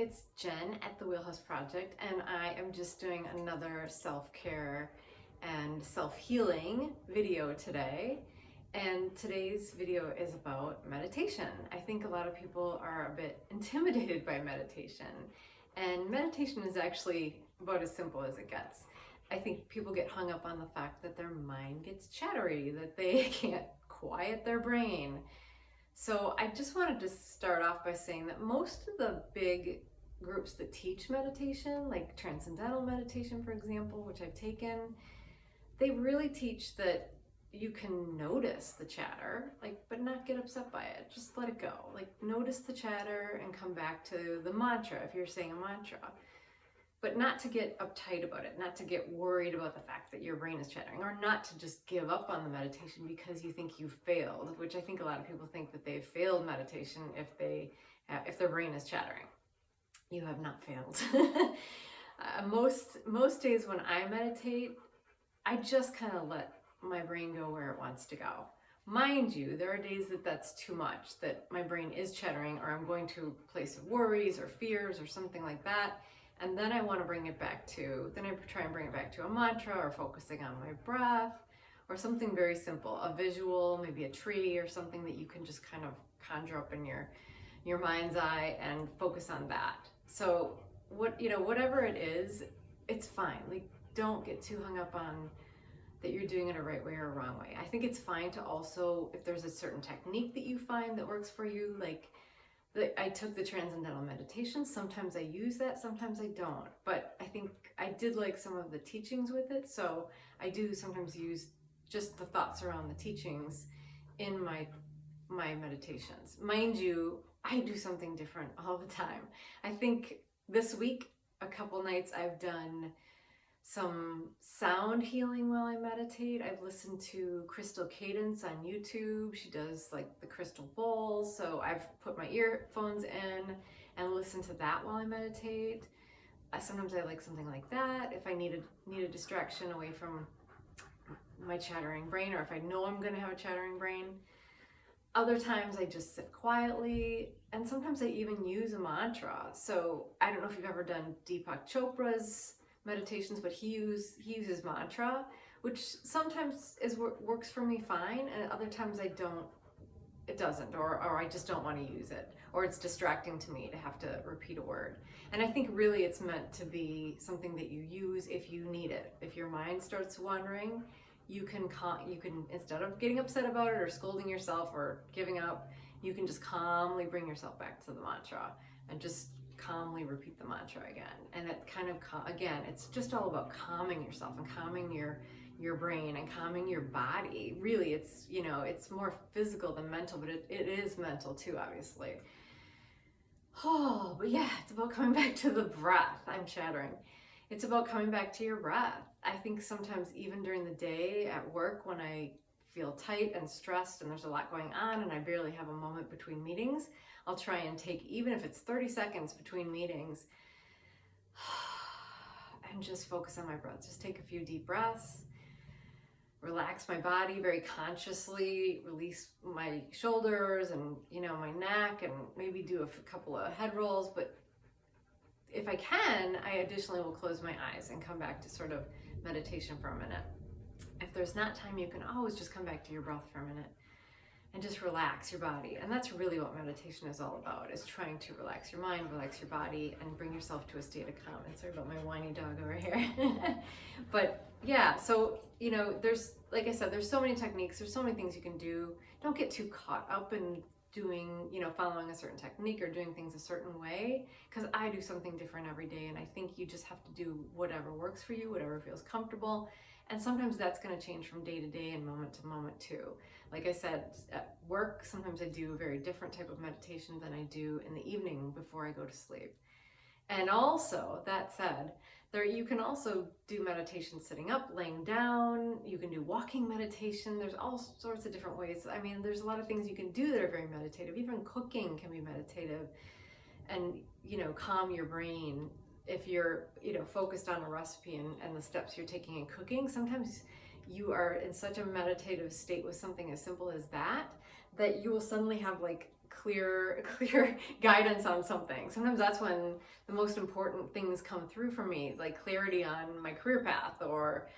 it's Jen at the Wheelhouse Project, and I am just doing another self-care and self-healing video today. And today's video is about meditation. I think a lot of people are a bit intimidated by meditation, and meditation is actually about as simple as it gets. I think people get hung up on the fact that their mind gets chattery, that they can't quiet their brain. So I just wanted to start off by saying that most of the big groups that teach meditation, like Transcendental Meditation, for example, which I've taken, they really teach that you can notice the chatter, but not get upset by it. Just let it go. Notice the chatter and come back to the mantra if you're saying a mantra. But not to get uptight about it, not to get worried about the fact that your brain is chattering, or not to just give up on the meditation because you think you've failed, which I think a lot of people think that they've failed meditation if their brain is chattering. You have not failed. Most days when I meditate, I just kind of let my brain go where it wants to go. Mind you, there are days that that's too much, that my brain is chattering, or I'm going to a place of worries or fears or something like that. And then I want to bring it back to, then I try and bring it back to a mantra, or focusing on my breath, or something very simple, a visual, maybe a tree or something that you can just kind of conjure up in your mind's eye and focus on that. So whatever it is, it's fine. Don't get too hung up on that you're doing it a right way or a wrong way. I think it's fine to also, if there's a certain technique that you find that works for you, I took the Transcendental Meditation. Sometimes I use that, sometimes I don't. But I think I did like some of the teachings with it, so I do sometimes use just the thoughts around the teachings in my meditations. Mind you, I do something different all the time. I think this week, a couple nights, I've done some sound healing while I meditate. I've listened to Crystal Cadence on YouTube. She does the crystal bowls. So I've put my earphones in and listen to that while I meditate. Sometimes I like something like that if I need a distraction away from my chattering brain, or if I know I'm going to have a chattering brain. Other times I just sit quietly, and sometimes I even use a mantra. So I don't know if you've ever done Deepak Chopra's meditations, but he uses mantra, which sometimes works for me fine, and other times it doesn't, or I just don't want to use it, or it's distracting to me to have to repeat a word. And I think really it's meant to be something that you use if you need it. If your mind starts wandering, you can instead of getting upset about it or scolding yourself or giving up, you can just calmly bring yourself back to the mantra and just calmly repeat the mantra again. And it kind of, again, it's just all about calming yourself and calming your brain and calming your body. Really, it's more physical than mental, but it is mental too, obviously. Oh, but yeah, it's about coming back to the breath. I'm chattering. It's about coming back to your breath. I think sometimes even during the day at work, when I feel tight and stressed and there's a lot going on and I barely have a moment between meetings, I'll try and take, even if it's 30 seconds between meetings, and just focus on my breath. Just take a few deep breaths, relax my body very consciously, release my shoulders and my neck, and maybe do a couple of head rolls. But if I can, I additionally will close my eyes and come back to sort of meditation for a minute. If there's not time, you can always just come back to your breath for a minute and just relax your body. And that's really what meditation is all about, is trying to relax your mind, relax your body, and bring yourself to a state of calm. And sorry about my whiny dog over here. But yeah, so, there's, like I said, there's so many techniques, there's so many things you can do. Don't get too caught up in doing, following a certain technique or doing things a certain way, because I do something different every day, and I think you just have to do whatever works for you, whatever feels comfortable. And sometimes that's going to change from day to day and moment to moment too. Like I said, at work, sometimes I do a very different type of meditation than I do in the evening before I go to sleep. And also, that said, you can also do meditation sitting up, laying down. You can do walking meditation. There's all sorts of different ways. I mean, there's a lot of things you can do that are very meditative. Even cooking can be meditative and, calm your brain. If you're, focused on a recipe and the steps you're taking in cooking, sometimes you are in such a meditative state with something as simple as that you will suddenly have clear guidance on something. Sometimes that's when the most important things come through for me, like clarity on my career path, or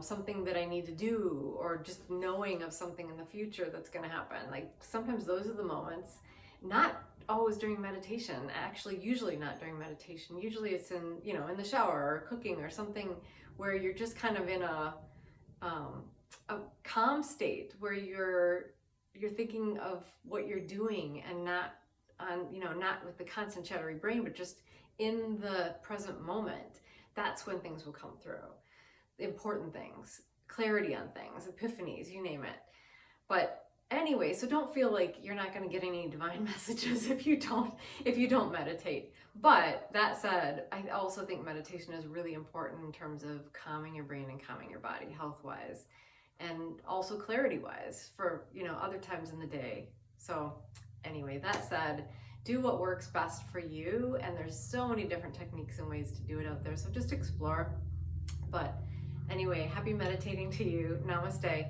something that I need to do, or just knowing of something in the future that's going to happen. Like sometimes those are the moments, not always during meditation, actually usually not during meditation. Usually it's in, you know, in the shower or cooking or something where you're just kind of in a calm state where you're thinking of what you're doing, and not on, you know, not with the constant chattery brain, but just in the present moment. That's when things will come through. Important things, clarity on things, epiphanies, you name it. But anyway, so don't feel like you're not going to get any divine messages if you don't meditate. But that said, I also think meditation is really important in terms of calming your brain and calming your body, health-wise, and also clarity-wise for, you know, other times in the day. So anyway, that said, do what works best for you, and there's so many different techniques and ways to do it out there, so just explore. But anyway, happy meditating to you. Namaste.